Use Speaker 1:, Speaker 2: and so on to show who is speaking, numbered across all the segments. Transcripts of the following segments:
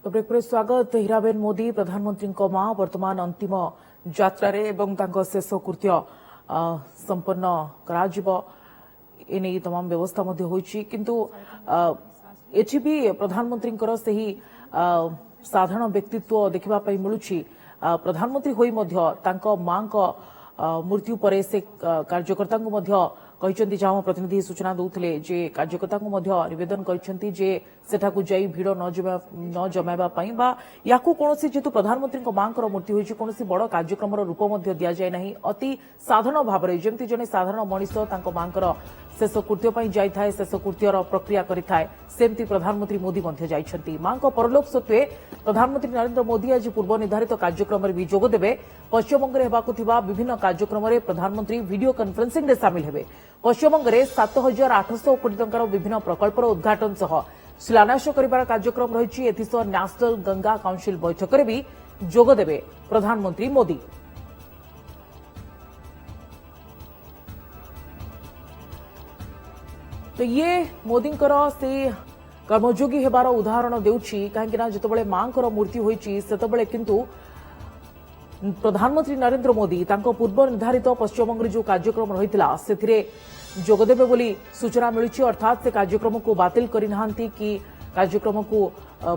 Speaker 1: तो ब्रेक पर स्वागत। हीराबेन मोदी प्रधानमंत्री मां वर्तमान अंतिम यात्रा शेष कृत्य संपन्न कर तमाम व्यवस्था किंतु एठी भी प्रधानमंत्री साधारण व्यक्तित्व देखा मिलूँ। प्रधानमंत्री होई मां मृत्यु पर से कार्यकर्ता कहते जहाँ प्रतिनिधि सूचना दूसरे जे कार्यकर्ता नवेदन करते भिड़ न जमाइबा या कौन जेतु प्रधानमंत्री मां मृत्यु होती कौन बड़ कार्यक्रम रूप दि जाए ना अति साधारण भाव में जमी जड़े साधारण मनीष मां शेष कृत्य जाए शेष कृत्यर प्रक्रिया करमती प्रधानमंत्री मोदी जाइछंती। मां परलोक सत्वे प्रधानमंत्री नरेंद्र मोदी आज पूर्व निर्धारित कार्यक्रम में भी जोगदेवे। पश्चिमबंग में विभिन्न कार्यक्रम में प्रधानमंत्री वीडियो कॉन्फ्रेंसिंग में सामिल हेबे। पश्चिमबंग में 7,800 कोटी टंकार विभिन्न प्रकल्पर उद्घाटन सह शिलान्यास कर कार्यक्रम रही। एथिसह नेशनल गंगा काउंसिल बैठक में भी जोगदेवे प्रधानमंत्री मोदी। तो ये मोदी से कर्मयोगी हेबार उदाहरण देउछि कहीं जितेबाला मां मृत्यु होइछि सेतेबाला किंतु प्रधानमंत्री नरेंद्र मोदी तांको पूर्व निर्धारित पश्चिमबंग जो कार्यक्रम रही से जोगदेवे बोली सूचना मिली। अर्थात से कार्यक्रम को बातिल करना कि कार्यक्रम को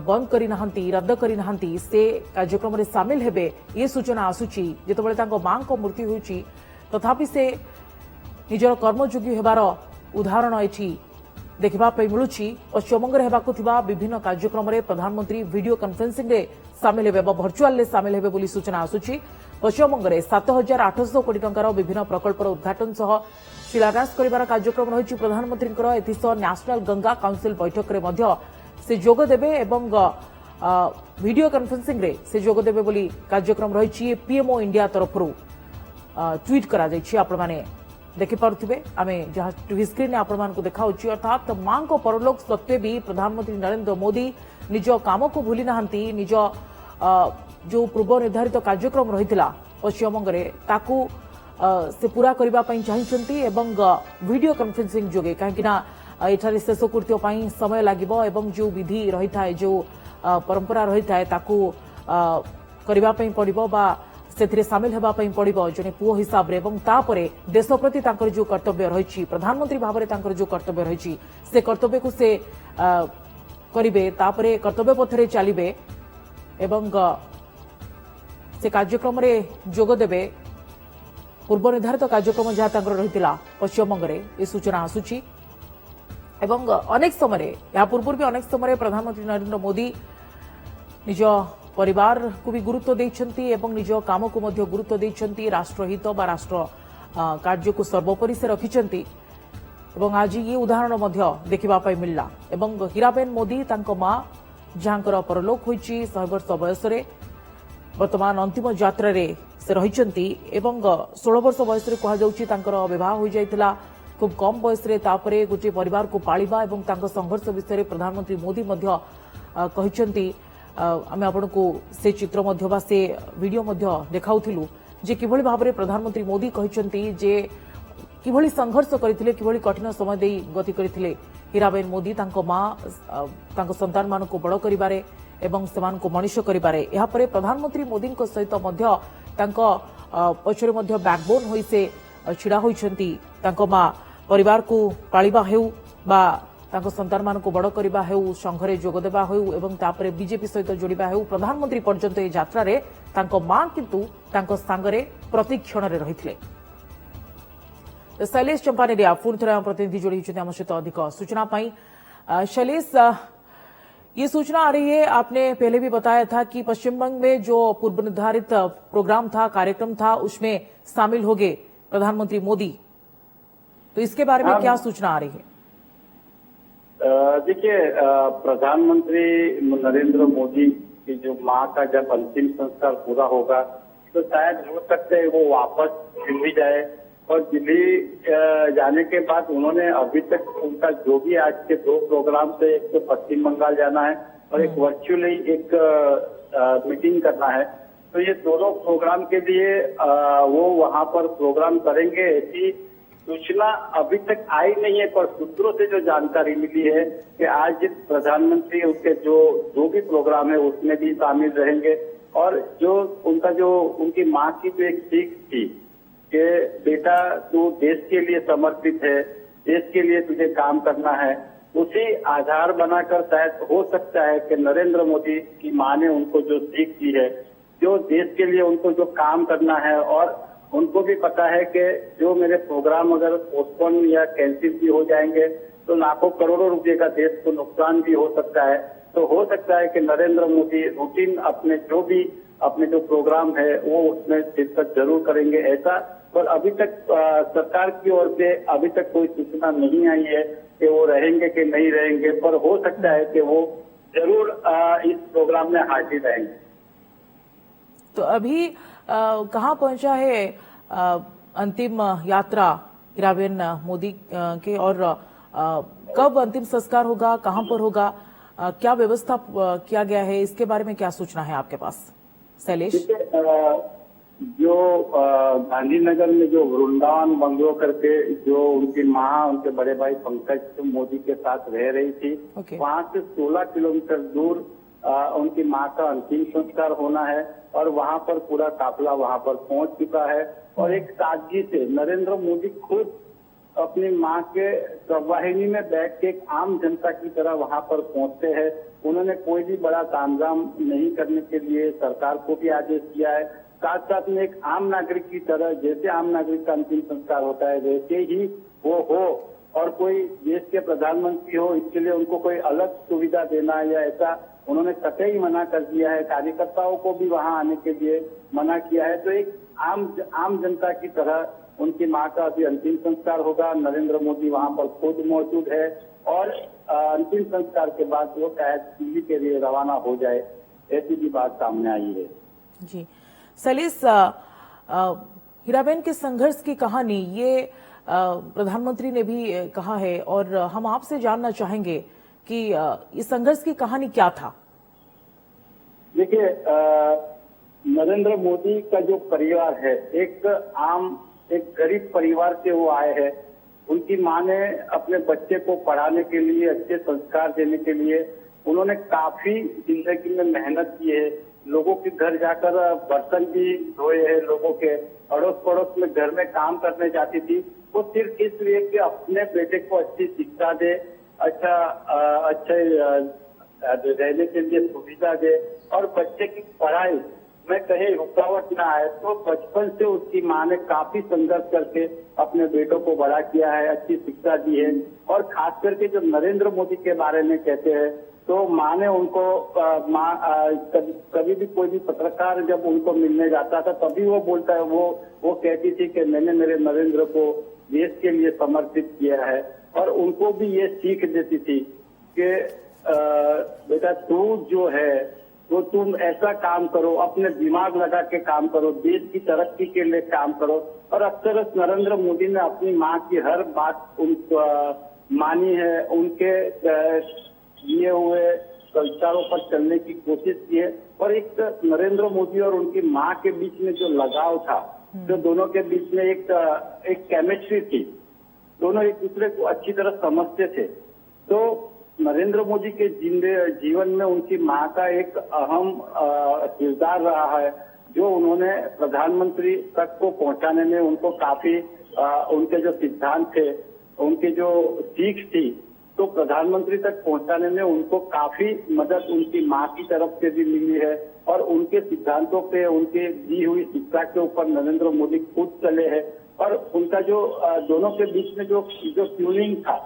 Speaker 1: बंद करना रद्द करना से कार्यक्रम में सामिल हेबे ये सूचना आसुची। जितेबाला मां मृत्यु होइछि तथापि से निजर कर्मयोगी हेबार उदाहरण एठी देखा मिलूँ। पश्चिमबंग में विभिन्न कार्यक्रम में प्रधानमंत्री वीडियो कॉन्फ्रेंसिंग में सामिल हेबे भर्चुआल सामिल हेबे बोली सूचना आसुची। पश्चिमबंग में 7,800 कोटी टंकार विभिन्न प्रकल्पर उद्घाटन सह शिलान्यास कर कार्यक्रम रही। प्रधानमंत्री एथिसह नेशनल गंगा काउंसिल बैठक में से जोगदेवे एवं वीडियो कॉन्फ्रेंसिंग में से जोगदेवे बोली कार्यक्रम रही। पीएमओ इंडिया तरफ ट्वीट करा देखिपे आम जहाँ टीवी स्क्रीन में आपण देखा। अर्थात मां को परलोक सत्वे भी प्रधानमंत्री नरेंद्र मोदी निज काम को भूली ना निज जो पूर्व निर्धारित कार्यक्रम रही पश्चिमबंग में से पूरा करने चाहती वीडियो कॉन्फ्रेंसिंग जोगे कहीं शेष कृत्य समय लगे जो विधि रही है जो परंपरा रही है करने पड़ो से सामिल होगापी पड़ो जड़े पुओ हिसाब से देश प्रति जो कर्तव्य रही प्रधानमंत्री भाव में जो कर्तव्य रही से कर्तव्य को से करेंगे कर्तव्य पथरे चलिए एवं से कार्यक्रम में जोगदेवे। पूर्व निर्धारित कार्यक्रम जहाँ रही पश्चिमबंग में ये सूचना आसूची। अनेक समय या पूर्व भी अनेक समय प्रधानमंत्री नरेंद्र मोदी निज परिवार को भी गुरुत्व देइछंती एवं निज काम को मध्य गुरुत्व देइछंती। राष्ट्रहित बा राष्ट्र कार्य को सर्वोपरि से रखिछंती एवं आज ये उदाहरण मध्य देखा मिलला। एवं हीराबेन मोदी तांको मां जहांकर परलोक होइछि 100 वर्ष बयस वर्तमान अंतिम यात्रा रे से रहिछंती एवं 16 वर्ष बयस कहा जाउछि तांकर विवाह हो जाइतिला खूब कम बयस रे। तापरे गोटे परिवार को पालिबा एवं तांको संघर्ष विषय प्रधानमंत्री मोदी मध्य कहिछंती। आम आपण को से चित्र से वीडियो देखाउथिलु जे किभଳି भाबरे प्रधानमंत्री मोदी कहिसंती जे किभଳି संघर्ष करथिले किभଳି कठिन समय देई गति करथिले। हीराबेन मोदी तांको मां तांको संतान मान को बड़ करिबारे एवं सेमान को मनुष्य करिबारे या परे प्रधानमंत्री मोदी को सहित मध्य तांको पछरे मध्य बैकबोन होई से छिड़ा होइछंती। तांको मां परिवार को पालिबा हेउ बा तांको संतान मान को बड़ करबा हेउ संघरे जोगदेबा हेउ एवं तापरे बीजेपी सहित जोड़िबा हेउ प्रधानमंत्री पर्यंत ए यात्रा रे तांको मां किंतु तांको संगरे प्रतिक्षण रे रहिथिले। तो शैलेश चंपानेरिया पुनः थे प्रतिनिधि जोड़ी होती आम सहित अधिक सूचना पाई। शैलेश, ये सूचना आ रही है आपने पहले भी बताया था कि पश्चिम बंग में जो पूर्व निर्धारित प्रोग्राम था कार्यक्रम था उसमें शामिल हो गए प्रधानमंत्री मोदी, तो इसके बारे में क्या सूचना आ रही है?
Speaker 2: देखिए, प्रधानमंत्री नरेंद्र मोदी की जो मां का जब अंतिम संस्कार पूरा होगा तो शायद हो सकता है वो वापस दिल्ली जाए और दिल्ली जाने के बाद उन्होंने अभी तक उनका जो भी आज के 2 प्रोग्राम से एक तो पश्चिम बंगाल जाना है और एक वर्चुअली एक मीटिंग करना है, तो ये दोनों प्रोग्राम के लिए वो वहां पर प्रोग्राम करेंगे। ऐसी सूचना अभी तक आई नहीं है, पर सूत्रों से जो जानकारी मिली है कि आज प्रधानमंत्री उसके जो भी प्रोग्राम है उसमें भी शामिल रहेंगे। और जो उनकी माँ की जो एक सीख थी कि बेटा तू देश के लिए समर्पित है, देश के लिए तुझे काम करना है, उसी आधार बनाकर शायद हो सकता है कि नरेंद्र मोदी की माँ ने उनको जो सीख दी है, जो देश के लिए उनको जो काम करना है, और उनको भी पता है कि जो मेरे प्रोग्राम अगर पोस्टपोन या कैंसिल भी हो जाएंगे तो लाखों करोड़ों रुपए का देश को नुकसान भी हो सकता है। तो हो सकता है कि नरेंद्र मोदी रूटीन अपने जो प्रोग्राम है वो उसमें शिरकत जरूर करेंगे ऐसा। पर अभी तक सरकार की ओर से अभी तक कोई सूचना नहीं आई है कि वो रहेंगे कि नहीं रहेंगे, पर हो सकता है कि वो जरूर इस प्रोग्राम में हाजिर रहेंगे।
Speaker 1: तो अभी कहाँ पहुंचा है अंतिम यात्रा हीराबेन मोदी के, और कब अंतिम संस्कार होगा, कहां पर होगा, क्या व्यवस्था किया गया है, इसके बारे में क्या सूचना है आपके पास शैलेश?
Speaker 2: जो गांधीनगर में जो वृंदावन बंगलो करके जो उनकी माँ उनके बड़े भाई पंकज मोदी के साथ रह रही थी, वहाँ से 16 किलोमीटर दूर उनकी माँ का अंतिम संस्कार होना है। और वहाँ पर पूरा काफिला वहाँ पर पहुँच चुका है। और एक सादगी से नरेंद्र मोदी खुद अपनी माँ के गवाहिनी में बैठ के एक आम जनता की तरह वहाँ पर पहुँचते हैं। उन्होंने कोई भी बड़ा तामझाम नहीं करने के लिए सरकार को भी आदेश दिया है। साथ साथ में एक आम नागरिक की तरह, जैसे आम नागरिक का अंतिम संस्कार होता है वैसे ही वो हो, और कोई देश के प्रधानमंत्री हो इसके लिए उनको कोई अलग सुविधा देना या ऐसा उन्होंने कतई मना कर दिया है। कार्यकर्ताओं को भी वहां आने के लिए मना किया है। तो एक आम जनता की तरह उनकी मां का अभी अंतिम संस्कार होगा। नरेंद्र मोदी वहां पर खुद मौजूद है और अंतिम संस्कार के बाद वो शायद दिल्ली के लिए रवाना हो जाए, ऐसी भी बात सामने आई है।
Speaker 1: जी शैलेश, हीराबेन के संघर्ष की कहानी ये प्रधानमंत्री ने भी कहा है, और हम आपसे जानना चाहेंगे कि इस संघर्ष की कहानी क्या था?
Speaker 2: देखिए, नरेंद्र मोदी का जो परिवार है एक गरीब परिवार से वो आए हैं। उनकी माँ ने अपने बच्चे को पढ़ाने के लिए, अच्छे संस्कार देने के लिए उन्होंने काफी जिंदगी में मेहनत की है। लोगों के घर जाकर बर्तन भी धोए हैं, लोगों के अड़ोस पड़ोस में घर में काम करने जाती थी। वो सिर्फ इसलिए कि अपने बेटे को अच्छी शिक्षा दे, अच्छे रहने के लिए सुविधा दे और बच्चे की पढ़ाई में कहीं रुकावट ना आए। तो बचपन से उसकी माँ ने काफी संघर्ष करके अपने बेटों को बड़ा किया है, अच्छी शिक्षा दी है। और खास करके जो नरेंद्र मोदी के बारे में कहते हैं तो माँ ने उनको कभी भी कोई भी पत्रकार जब उनको मिलने जाता था तभी वो बोलता है, वो कहती थी कि मैंने मेरे नरेंद्र को देश के लिए समर्पित किया है। और उनको भी ये सीख देती थी कि बेटा तू जो है तो तुम ऐसा काम करो, अपने दिमाग लगा के काम करो, देश की तरक्की के लिए काम करो। और अक्सर नरेंद्र मोदी ने अपनी माँ की हर बात मानी है, उनके दिए हुए संस्कारों पर चलने की कोशिश की है। और एक नरेंद्र मोदी और उनकी माँ के बीच में जो लगाव था, जो दोनों के बीच में एक केमिस्ट्री थी, दोनों एक दूसरे को अच्छी तरह समझते थे। तो नरेंद्र मोदी के जीवन में उनकी माँ का एक अहम किरदार रहा है, जो उन्होंने प्रधानमंत्री तक को पहुंचाने में उनको काफी उनके जो सिद्धांत थे, उनकी जो सीख थी, तो प्रधानमंत्री तक पहुंचाने में उनको काफी मदद उनकी माँ की तरफ से भी मिली है। और उनके सिद्धांतों पे, उनके दी हुई शिक्षा के ऊपर नरेंद्र मोदी खुद चले हैं। और उनका जो दोनों के बीच में जो ट्यूनिंग था,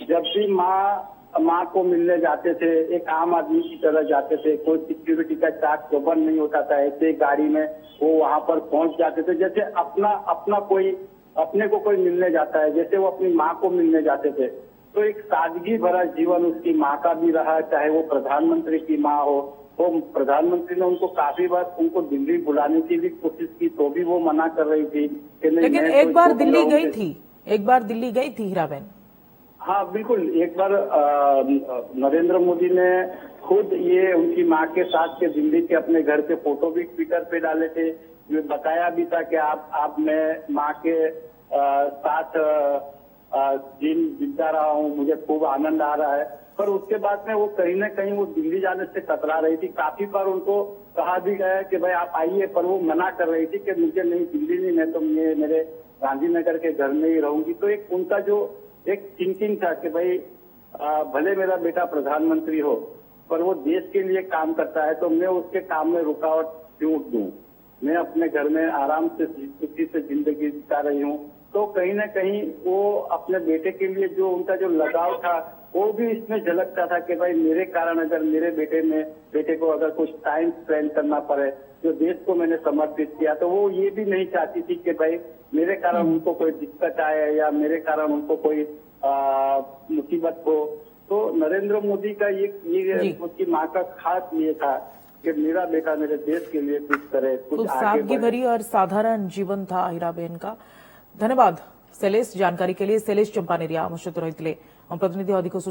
Speaker 2: जब भी माँ को मिलने जाते थे एक आम आदमी की तरह जाते थे, कोई सिक्योरिटी का चार्ज कवर नहीं होता था, ऐसे गाड़ी में वो वहां पर पहुंच जाते थे जैसे अपने को कोई मिलने जाता है, जैसे वो अपनी माँ को मिलने जाते थे। तो एक सादगी भरा जीवन उसकी माँ का भी रहा, चाहे वो प्रधानमंत्री की माँ हो। वो प्रधानमंत्री ने उनको काफी बार उनको दिल्ली बुलाने की भी कोशिश की, तो भी वो मना कर रही थी कि नहीं।
Speaker 1: लेकिन एक बार दिल्ली गई थी हीराबेन।
Speaker 2: हाँ बिल्कुल, एक बार नरेंद्र मोदी ने खुद ये उनकी माँ के साथ के दिल्ली के अपने घर के फोटो भी ट्विटर पे डाले थे। ये बताया भी था कि आप मैं माँ के साथ दिन बिता रहा हूँ, मुझे खूब आनंद आ रहा है। पर उसके बाद में वो कहीं न कहीं वो दिल्ली जाने से कतरा रही थी। काफी बार उनको कहा भी गया कि भाई आप आइए, पर वो मना कर रही थी कि मुझे नहीं, दिल्ली नहीं, मैं तो मेरे गांधीनगर के घर में ही रहूंगी। तो एक उनका जो एक थिंकिंग था कि भाई भले मेरा बेटा प्रधानमंत्री हो, पर वो देश के लिए काम करता है, तो मैं उसके काम में रुकावट क्यों दूं। मैं अपने घर में आराम से सुखी से जिंदगी बिता रही हूँ। तो कहीं न कहीं वो अपने बेटे के लिए जो उनका जो लगाव था वो भी इसमें झलकता था कि भाई मेरे कारण अगर मेरे बेटे को अगर कुछ टाइम स्पेंड करना पड़े, जो देश को मैंने समर्पित किया, तो वो ये भी नहीं चाहती थी कि भाई मेरे कारण उनको कोई दिक्कत आए या मेरे कारण उनको कोई मुसीबत हो। तो नरेंद्र मोदी का ये उसकी माँ का खास ये था कि मेरा बेटा मेरे देश के लिए कुछ करे, कुछ
Speaker 1: खूब
Speaker 2: आगे
Speaker 1: सादगी
Speaker 2: बढ़े।
Speaker 1: भरी और साधारण जीवन था हीराबेन का। धन्यवाद शैलेश जानकारी के लिए। शैलेश चंपानेरिया आम सहित रही प्रतिनिधि अधिक सूचना